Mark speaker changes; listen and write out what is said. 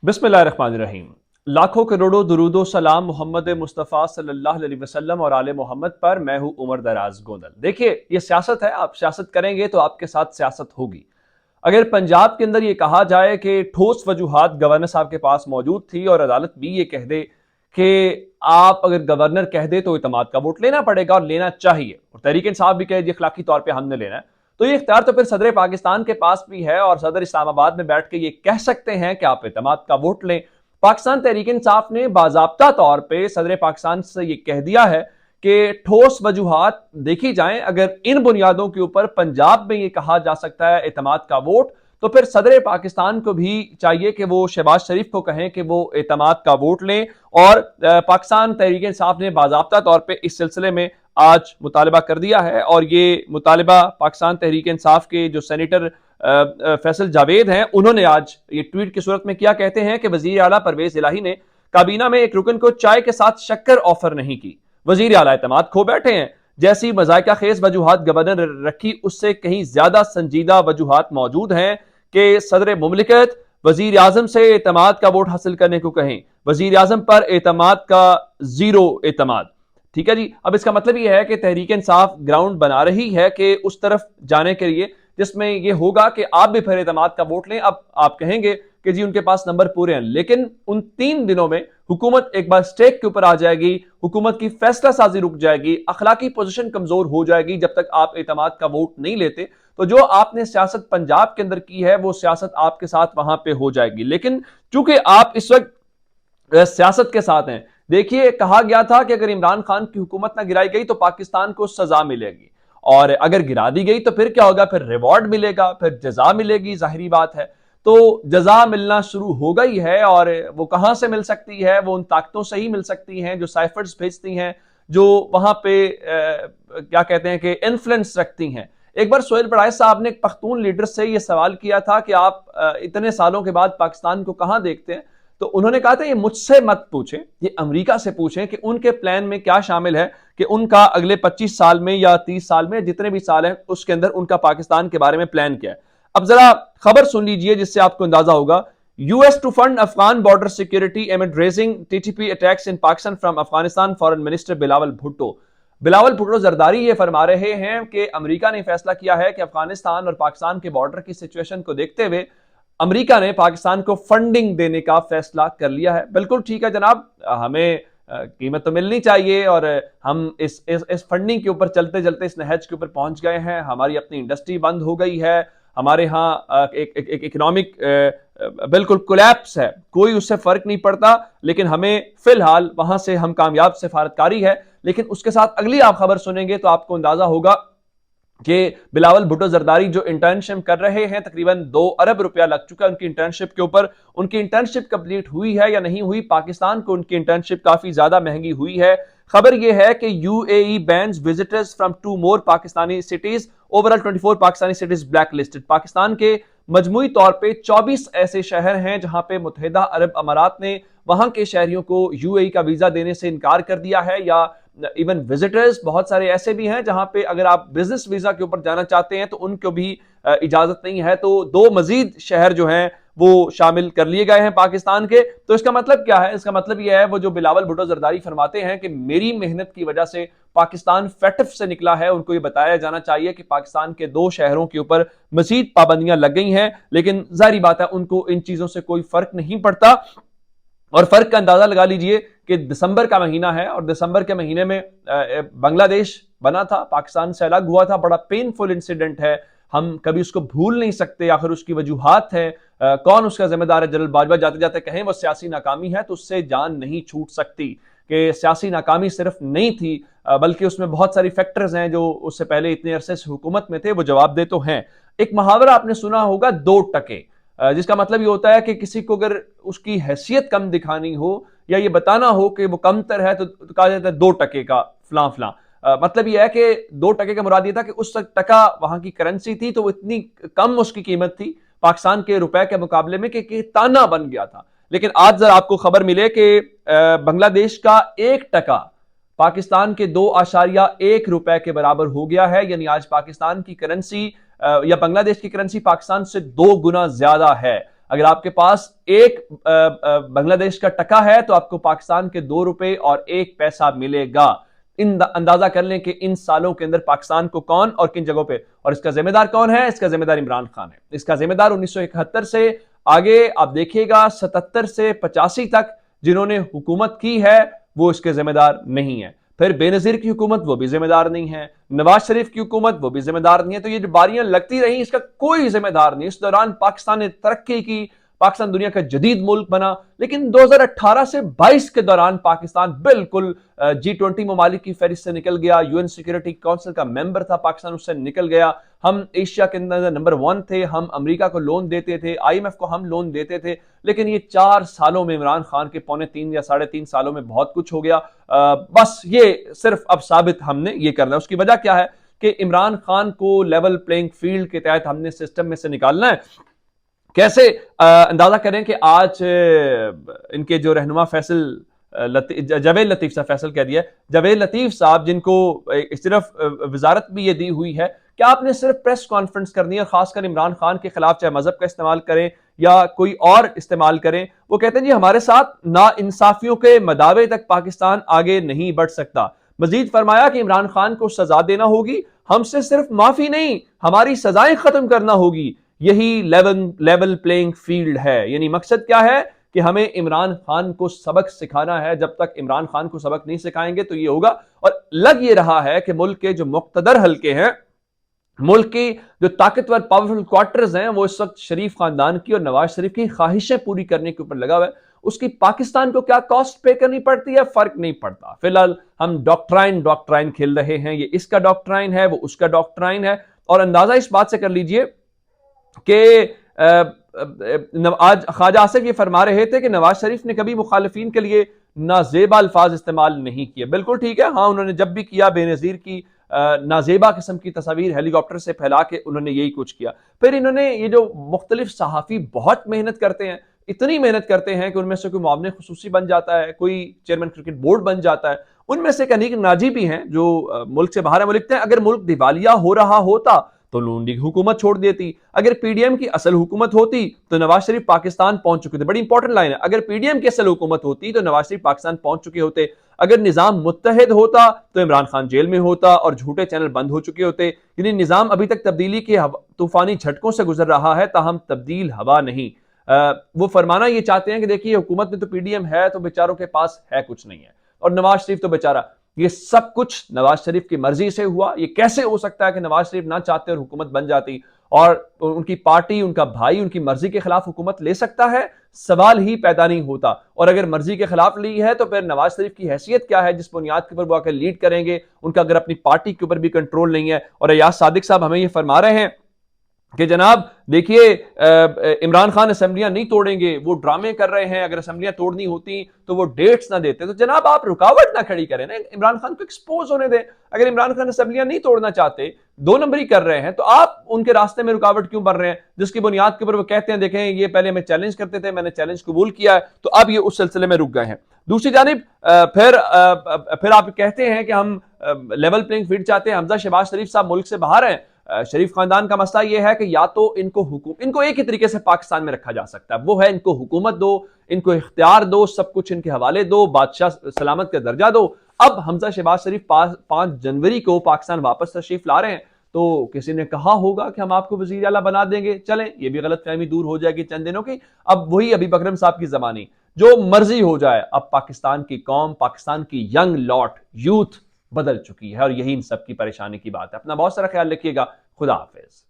Speaker 1: बिस्मिल्लाहिर्रहमानिर्रहीम। लाखों करोड़ों दुरूदो सलाम मोहम्मद मुस्तफ़ा सल्लल्लाहु अलैहि वसल्लम और आले मोहम्मद पर। मैं हूं उमर दराज गोंदल। देखिए, ये सियासत है, आप सियासत करेंगे तो आपके साथ सियासत होगी। अगर पंजाब के अंदर ये कहा जाए कि ठोस वजूहात गवर्नर साहब के पास मौजूद थी और अदालत भी ये कह दे कि आप अगर गवर्नर कह दे तो इतमाद का वोट लेना पड़ेगा और लेना चाहिए, और तहरीक इंसाफ भी कहे अखलाकी तौर पर हमने लेना है, तो ये इख्तियार तो फिर सदर पाकिस्तान के पास भी है और सदर इस्लामाबाद में बैठ के ये कह सकते हैं कि आप इतमाद का वोट लें। पाकिस्तान तहरीक इंसाफ ने बाज़ाब्ता तौर पर सदर पाकिस्तान से ये कह दिया है कि ठोस वजूहात देखी जाएं। अगर इन बुनियादों के ऊपर पंजाब में ये कहा जा सकता है इतमाद का वोट, तो फिर सदर पाकिस्तान को भी चाहिए कि वो शहबाज शरीफ को कहें कि वो इतमाद का वोट लें। और पाकिस्तान तहरीक इंसाफ ने बाज़ाब्ता तौर पर इस सिलसिले में आज मुतालबा कर दिया है, और ये मुतालबा पाकिस्तान तहरीक इंसाफ के जो सेनेटर फैसल जावेद हैं, उन्होंने आज ये ट्वीट की सूरत में किया। कहते हैं कि वजीर आला परवेज इलाही ने काबीना में एक रुकन को चाय के साथ शक्कर ऑफर नहीं की। वजीर आला इतमाद खो बैठे हैं। जैसी मजायका खेज वजूहात गवर्नर रखी, उससे कहीं ज्यादा संजीदा वजूहात मौजूद हैं कि सदर मुमलिकत वजीर आजम से एतमाद का वोट हासिल करने को कहें। वजीर आजम पर एतमाद का जीरो एतमाद। ठीक है जी। अब इसका मतलब यह है कि तहरीक इंसाफ ग्राउंड बना रही है कि उस तरफ जाने के लिए जिसमें यह होगा कि आप भी फिर एतमाद का वोट लें। अब आप कहेंगे कि जी उनके पास नंबर पूरे हैं, लेकिन उन 3 दिनों में हुकूमत एक बार स्टेक के ऊपर आ जाएगी, हुकूमत की फैसला साजी रुक जाएगी, अखलाकी पोजीशन कमजोर हो जाएगी जब तक आप एतमाद का वोट नहीं लेते। तो जो आपने सियासत पंजाब के अंदर की है वो सियासत आपके साथ वहां पे हो जाएगी। लेकिन चूंकि आप इस वक्त सियासत के साथ हैं, देखिए कहा गया था कि अगर इमरान खान की हुकूमत ना गिराई गई तो पाकिस्तान को सजा मिलेगी, और अगर गिरा दी गई तो फिर क्या होगा, फिर रिवॉर्ड मिलेगा, फिर जजा मिलेगी। जाहिरी बात है, तो जजा मिलना शुरू हो गई है, और वो कहां से मिल सकती है, वो उन ताकतों से ही मिल सकती हैं जो साइफर्स भेजती हैं, जो वहां पे क्या कहते हैं कि इन्फ्लुएंस रखती हैं। एक बार सोहेल बड़ाई साहब ने एक पख्तून लीडर से यह सवाल किया था कि आप इतने सालों के बाद पाकिस्तान को कहां देखते हैं, तो उन्होंने कहा था ये मुझसे मत पूछें, ये अमेरिका से पूछें कि उनके प्लान में क्या शामिल है, कि उनका अगले 25 साल में या 30 साल में जितने भी साल हैं उसके अंदर उनका पाकिस्तान के बारे में प्लान क्या है। अब जरा खबर सुन लीजिए जिससे आपको अंदाजा होगा। US to fund Afghan border security amid raging TTP attacks in Pakistan from Afghanistan foreign minister Bilawal Bhutto. Bilawal Bhutto Zardari ये फरमा रहे हैं कि अमेरिका ने फैसला किया है कि अफगानिस्तान और पाकिस्तान के बॉर्डर की सिचुएशन को देखते हुए अमेरिका ने पाकिस्तान को फंडिंग देने का फैसला कर लिया है। बिल्कुल ठीक है जनाब, हमें कीमत तो मिलनी चाहिए, और हम इस फंडिंग के ऊपर चलते चलते इस नहज के ऊपर पहुंच गए हैं। हमारी अपनी इंडस्ट्री बंद हो गई है, हमारे यहाँ एक इकोनॉमिक बिल्कुल कोलैप्स है, कोई उससे फर्क नहीं पड़ता, लेकिन हमें फिलहाल वहां से हम कामयाब सफारतकारी है। लेकिन उसके साथ अगली आप खबर सुनेंगे तो आपको अंदाजा होगा कि बिलावल भुट्टो जरदारी जो इंटर्नशिप कर रहे हैं, तकरीबन 2 अरब रुपया लग चुका है उनकी इंटर्नशिप के ऊपर। उनकी इंटर्नशिप कंप्लीट हुई है या नहीं हुई, पाकिस्तान को उनकी इंटर्नशिप काफी ज्यादा महंगी हुई है। खबर यह है कि UAE bans visitors from 2 more Pakistani cities, overall 24 Pakistani cities black listed. Pakistan के मजमूई तौर पे 24 ऐसे शहर हैं जहां पे मुत्तहिदा अरब अमारात ने वहां के शहरियों को यूएई का वीजा देने से इनकार कर दिया है, या इवन विजिटर्स बहुत सारे ऐसे भी हैं जहां पे अगर आप बिजनेस वीजा के ऊपर जाना चाहते हैं तो उनको भी इजाजत नहीं है। तो 2 मजीद शहर जो हैं वो शामिल कर लिए गए हैं पाकिस्तान के। तो इसका मतलब क्या है, इसका मतलब यह है वो जो बिलावल भुट्टो जरदारी फरमाते हैं कि मेरी मेहनत की वजह से पाकिस्तान फैटफ से निकला है, उनको ये बताया जाना चाहिए कि पाकिस्तान के 2 शहरों के ऊपर मजीद पाबंदियां लग गई हैं। लेकिन जाहिर बात है उनको इन चीजों से कोई फर्क नहीं पड़ता, और फर्क का अंदाजा लगा लीजिए कि दिसंबर का महीना है, और दिसंबर के महीने में बांग्लादेश बना था, पाकिस्तान से अलग हुआ था। बड़ा पेनफुल इंसिडेंट है, हम कभी उसको भूल नहीं सकते। आखिर उसकी वजूहात है, कौन उसका जिम्मेदार है। जनरल बाजवा जाते जाते कहें वो सियासी नाकामी है, तो उससे जान नहीं छूट सकती कि सियासी नाकामी सिर्फ नहीं थी, बल्कि उसमें बहुत सारी फैक्टर्स हैं जो उससे पहले इतने अरसे से हुकूमत में थे, वो जवाब दे तो हैं। एक मुहावरा आपने सुना होगा 2 टके, जिसका मतलब ये होता है कि किसी को अगर उसकी हैसियत कम दिखानी हो या ये बताना हो कि वो कमतर है तो कहा जाता है 2 टके का फलां फलां। मतलब ये है कि 2 टके का मुराद ये था कि उस टका वहां की करेंसी थी, तो वो इतनी कम उसकी कीमत थी पाकिस्तान के रुपए के मुकाबले में कि ताना बन गया था। लेकिन आज जरा आपको खबर मिले कि बांग्लादेश का 1 टका पाकिस्तान के 2.1 रुपए के बराबर हो गया है। यानी आज पाकिस्तान की करेंसी या बांग्लादेश की करेंसी पाकिस्तान से 2 गुना ज्यादा है। अगर आपके पास एक बांग्लादेश का टका है तो आपको पाकिस्तान के 2 रुपए और 1 पैसा मिलेगा। अंदाजा कर लें कि इन सालों के अंदर पाकिस्तान को कौन और किन जगहों पे, और इसका जिम्मेदार कौन है? इसका जिम्मेदार इमरान खान है। इसका जिम्मेदार 1971 से आगे आप देखिएगा 77 से 85 तक जिन्होंने हुकूमत की है वो इसके जिम्मेदार नहीं है। फिर बेनजीर की हुकूमत, वो भी जिम्मेदार नहीं है। नवाज शरीफ की हुकूमत, वो भी जिम्मेदार नहीं है। तो ये जो बारियां लगती रही इसका कोई जिम्मेदार नहीं। इस दौरान पाकिस्तान ने तरक्की की, पाकिस्तान दुनिया का जदीद मुल्क बना, लेकिन 2018 से 22 के दौरान पाकिस्तान बिल्कुल G20 ममालिक की फहरिस्त से निकल गया। यूएन सिक्योरिटी काउंसिल का मेंबर था पाकिस्तान, उससे निकल गया। हम एशिया के अंदर नंबर 1 थे, हम अमेरिका को लोन देते थे, IMF को हम लोन देते थे, लेकिन ये 4 सालों में, इमरान खान के पौने 3 या 3.5 सालों में बहुत कुछ हो गया। बस ये सिर्फ अब साबित हमने ये करना है। उसकी वजह क्या है कि इमरान खान को लेवल प्लेइंग फील्ड के तहत हमने सिस्टम में से निकालना है। कैसे? अंदाजा करें कि आज इनके जो रहनुमा जावेद लतीफ साहब, फैसल कह दिया, जावेद लतीफ साहब, जिनको सिर्फ वजारत भी ये दी हुई है कि आपने सिर्फ प्रेस कॉन्फ्रेंस करनी है, खासकर इमरान खान के खिलाफ, चाहे मजहब का इस्तेमाल करें या कोई और इस्तेमाल करें। वो कहते हैं जी हमारे साथ ना इंसाफियों के मदावे तक पाकिस्तान आगे नहीं बढ़ सकता। मजीद फरमाया कि इमरान खान को सजा देना होगी, हमसे सिर्फ माफी नहीं, हमारी सजाएं खत्म करना होगी। यही लेवल प्लेइंग फील्ड है। यानी मकसद क्या है कि हमें इमरान खान को सबक सिखाना है। जब तक इमरान खान को सबक नहीं सिखाएंगे तो ये होगा। और लग ये रहा है कि मुल्क के जो मुक्तदर हल्के हैं, मुल्क की जो ताकतवर पावरफुल क्वार्टर्स हैं, वो इस वक्त शरीफ खानदान की और नवाज शरीफ की ख्वाहिशें पूरी करने के ऊपर लगा हुआ है। उसकी पाकिस्तान को क्या कॉस्ट पे करनी पड़ती है, फर्क नहीं पड़ता। फिलहाल हम डॉक्ट्राइन खेल रहे हैं। ये इसका डॉक्ट्राइन है, वो उसका डॉक्ट्राइन है। और अंदाजा इस बात से कर लीजिए कि आज ख्वाजा आसिफ ये फरमा रहे थे कि नवाज शरीफ ने कभी मुखालिफिन के लिए नाजेबा अल्फाज इस्तेमाल नहीं किए। बिल्कुल ठीक है, हाँ, उन्होंने जब भी किया बेनजीर की नाजेबा किस्म की तस्वीर हेलीकॉप्टर से फैला के उन्होंने यही कुछ किया। फिर इन्होंने ये जो मुख्तलिफ सहाफ़ी बहुत मेहनत करते हैं, इतनी मेहनत करते हैं कि उनमें से कोई मुआवने खुसूसी बन जाता है, कोई चेयरमैन क्रिकेट बोर्ड बन जाता है। उनमें से अनीक नाजी भी हैं जो मुल्क से बाहर है। वो लिखते हैं अगर मुल्क दिवालिया हो रहा होता तो नून लीग हुकूमत छोड़ देती। अगर पीडीएम की असल हुकूमत होती तो नवाज शरीफ पाकिस्तान पहुंच चुके थे। बड़ी इंपॉर्टेंट लाइन है, अगर पीडीएम की असल हुकूमत होती तो नवाज शरीफ पाकिस्तान पहुंच चुके होते। अगर निजाम मुत्तहिद होता तो इमरान खान जेल में होता और झूठे चैनल बंद हो चुके होते। यानी निजाम अभी तक तब्दीली के तूफानी झटकों से गुजर रहा है, ताहम तब्दील हवा नहीं। वो फरमाना ये चाहते हैं कि देखिए हुकूमत में तो पीडीएम है, तो बेचारों के पास है कुछ नहीं है। और नवाज शरीफ तो बेचारा, ये सब कुछ नवाज शरीफ की मर्जी से हुआ। ये कैसे हो सकता है कि नवाज शरीफ ना चाहते और हुकूमत बन जाती, और उनकी पार्टी, उनका भाई उनकी मर्जी के खिलाफ हुकूमत ले सकता है? सवाल ही पैदा नहीं होता। और अगर मर्जी के खिलाफ ली है तो फिर नवाज शरीफ की हैसियत क्या है जिस बुनियाद के ऊपर वो आकर लीड करेंगे? उनका अगर अपनी पार्टी के ऊपर भी कंट्रोल नहीं है। और अयाज सादिक साहब हमें ये फरमा रहे हैं कि जनाब देखिए इमरान खान असेंबलियां नहीं तोड़ेंगे, वो ड्रामे कर रहे हैं, अगर असेंबलियां तोड़नी होती तो वो डेट्स ना देते। तो जनाब आप रुकावट ना खड़ी करें ना, इमरान खान को एक्सपोज होने दें। अगर इमरान खान असेंबलियां नहीं तोड़ना चाहते, 2 नंबरी कर रहे हैं, तो आप उनके रास्ते में रुकावट क्यों बन रहे हैं? जिसकी बुनियाद के ऊपर वो कहते हैं देखें ये पहले हमें चैलेंज करते थे, मैंने चैलेंज कबूल किया है, तो अब ये उस सिलसिले में रुक गए हैं। दूसरी जानिब फिर आप कहते हैं कि हम लेवल प्लेइंग फील्ड चाहते हैं। हमजा शहबाज शरीफ साहब मुल्क से बाहर हैं। शरीफ खानदान का मसला यह है कि या तो इनको एक ही तरीके से पाकिस्तान में रखा जा सकता है, वो है इनको हुकूमत दो, इनको इख्तियार दो, सब कुछ इनके हवाले दो, बादशाह सलामत का दर्जा दो। अब हमजा शहबाज शरीफ 5 जनवरी को पाकिस्तान वापस तशरीफ ला रहे हैं, तो किसी ने कहा होगा कि हम आपको वजीर आला बना देंगे। चलें, ये भी गलतफहमी दूर हो जाएगी चंद दिनों की। अब वही अबी बकरम साहब की जमानी, जो मर्जी हो जाए। अब पाकिस्तान की कौम, पाकिस्तान की यंग लॉट, यूथ बदल चुकी है, और यही इन सब की परेशानी की बात है। अपना बहुत सारा ख्याल रखिएगा। खुदा हाफिज।